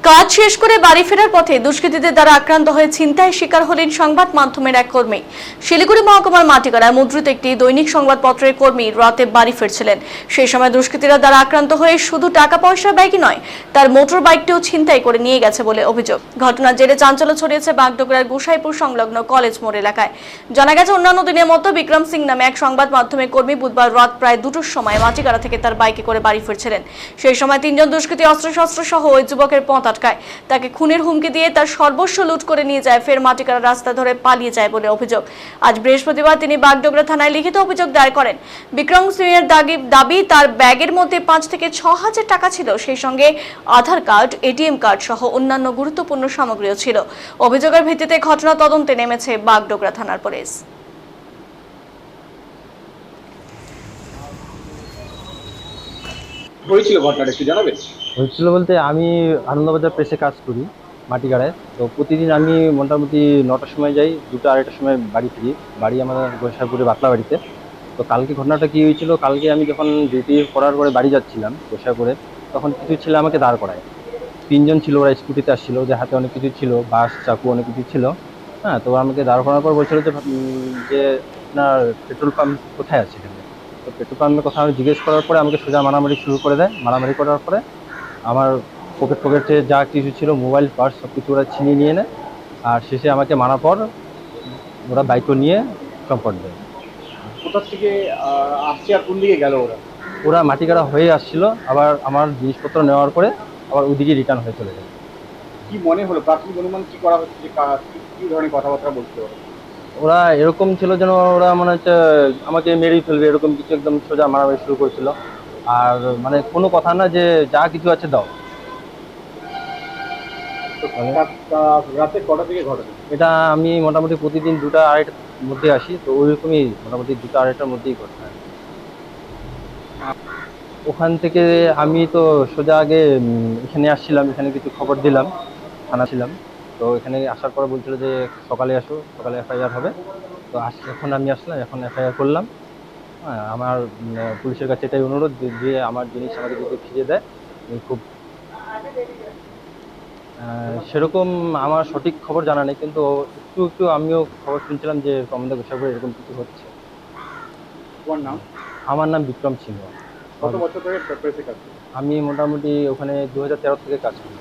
কাজ শেষ করে বাড়ি ফেরার পথে দুষ্কৃতীদের দ্বারা আক্রান্ত হয়ে ছিনতাই শিকার হলেন সংবাদ মাধ্যমের এক কর্মী। শিলিগুড়ি মহকুমার মাটিগাড়ায় মুদ্রিত একটি দৈনিক সংবাদপত্রের কর্মী রাতে বাড়ি ফিরছিলেন। সেই সময় দুষ্কৃতীরা দ্বারা আক্রান্ত হয়ে শুধু টাকা পয়সা ব্যাগই নয়, তার মোটর বাইকটিও ছিনতাই করে নিয়ে গেছে বলে অভিযোগ। ঘটনার জেরে চাঞ্চল্য ছড়িয়েছে বাগডোগরার গোসাইপুর সংলগ্ন কলেজ মোড় এলাকায়। জানা গেছে, অন্যান্য দিনের মতো বিক্রম সিং নামে এক সংবাদ মাধ্যমের কর্মী বুধবার রাত প্রায় 2টোর সময় মাটিগাড়া থেকে তার বাইকে করে বাড়ি ফিরছিলেন। সেই সময় 3জন দুষ্কৃতী অস্ত্রশস্ত্র সহ ওই যুবকের পথ আটকায়, তাকে খুনের হুমকি দিয়ে তার সর্বস্ব লুট করে নিয়ে যায়, ফের মাটিগাড়া রাস্তা ধরে পালিয়ে যায় বলে অভিযোগ। আজ বৃহস্পতিবার তিনি বাগডোগরা থানায় লিখিত অভিযোগ দায়ের করেন। বিক্রম সিং এর দাবি, তার ব্যাগের মধ্যে 5 থেকে 6 হাজার টাকা ছিল, সেই সঙ্গে আধার কার্ড, এটিএম কার্ড সহ অন্যান্য গুরুত্বপূর্ণ সামগ্রীও ছিল। অভিযোগের ভিত্তিতে ঘটনা তদন্তে নেমেছে বাগডোগরা থানার পুলিশ। হয়েছিল ঘটনাটা একটু জানাবেন? হয়েছিল বলতে, আমি আনন্দবাজার প্রেসে কাজ করি মাটিগাড়ায়। তো প্রতিদিন আমি মোটামুটি 9টার সময় যাই, 2টা 2:30টার সময় বাড়ি ফিরি। বাড়ি আমার গোসাইপুরে বাতলা বাড়িতে। তো কালকে ঘটনাটা কী হয়েছিল, কালকে আমি যখন ডিউটি করার পরে বাড়ি যাচ্ছিলাম গোসাইপুরে, তখন কিছু ছেলে আমাকে দাঁড় করায়। 3জন ছিল, ওরা স্কুটিতে আসছিল, ওদের হাতে অনেক কিছু ছিল, বাঁশ চাকু অনেক কিছু ছিল। হ্যাঁ, তো আমাকে দাঁড় করানোর পর বলছিল যে আপনার পেট্রোল পাম্প কোথায় আছে এখানে। তো পেট্রোল পাম্পের কথা আমি জিজ্ঞেস করার পরে আমাকে সোজা মারামারি শুরু করে দেয়। মারামারি করার পরে আমার পকেটে যা কিছু ছিল, মোবাইল, পার্স সব কিছু ওরা ছিনিয়ে নিয়ে নেয়। আর শেষে আমাকে মারার পর ওরা বাইকও নিয়ে চম্পট দেয়। কোথা থেকে আসছে আর কোন দিকে গেল ওরা? ওরা মাটিগাড়া হয়ে আসছিল, আবার আমার জিনিসপত্র নেওয়ার পরে আবার ওইদিকে রিটার্ন হয়ে চলে যায়। কি মনে হলো, প্রাথমিক অনুমান কি করা হচ্ছে যে কি ধরনের কথাবার্তা বলতে ওরা? ওরা এরকম ছিল যেন ওরা মনে হচ্ছে আমাকে মেরেই ফেলবে, এরকম কিছু একদম সোজা মারামারি শুরু করছিল। আর মানে কোনো কথা না যে যা কিছু আছে দাও। রাতে কটা থেকে ঘটনা? এটা আমি মোটামুটি প্রতিদিন 2টা 2:30টার মধ্যে আসি, তো ওইরকমই মোটামুটি 2টা 2:30টার মধ্যেই ঘটনা। ওখান থেকে আমি তো সোজা আগে এখানে আসছিলাম, এখানে কিছু খবর দিলাম, থানা ছিলাম। তো এখানে আসার পরে বলছিল যে সকালে আসো, সকালে এফআইআর হবে। তো এখন আমি আসলাম, এখন এফআইআর করলাম। হ্যাঁ, আমার পুলিশের কাছে এটাই অনুরোধ যে আমার জিনিস আমাকে যদি ফিরিয়ে দেয়। আমি খুব সেরকম আমার সঠিক খবর জানা নেই, কিন্তু একটু একটু আমিও খবর শুনছিলাম যে আমাদের গোসাইপুরে এরকম কিছু হচ্ছে। তোমার নাম? আমার নাম বিক্রম সিংহ। কত বছর ধরে প্রেসে কাজ করো? আমি মোটামুটি ওখানে 2013 থেকে কাজ করি।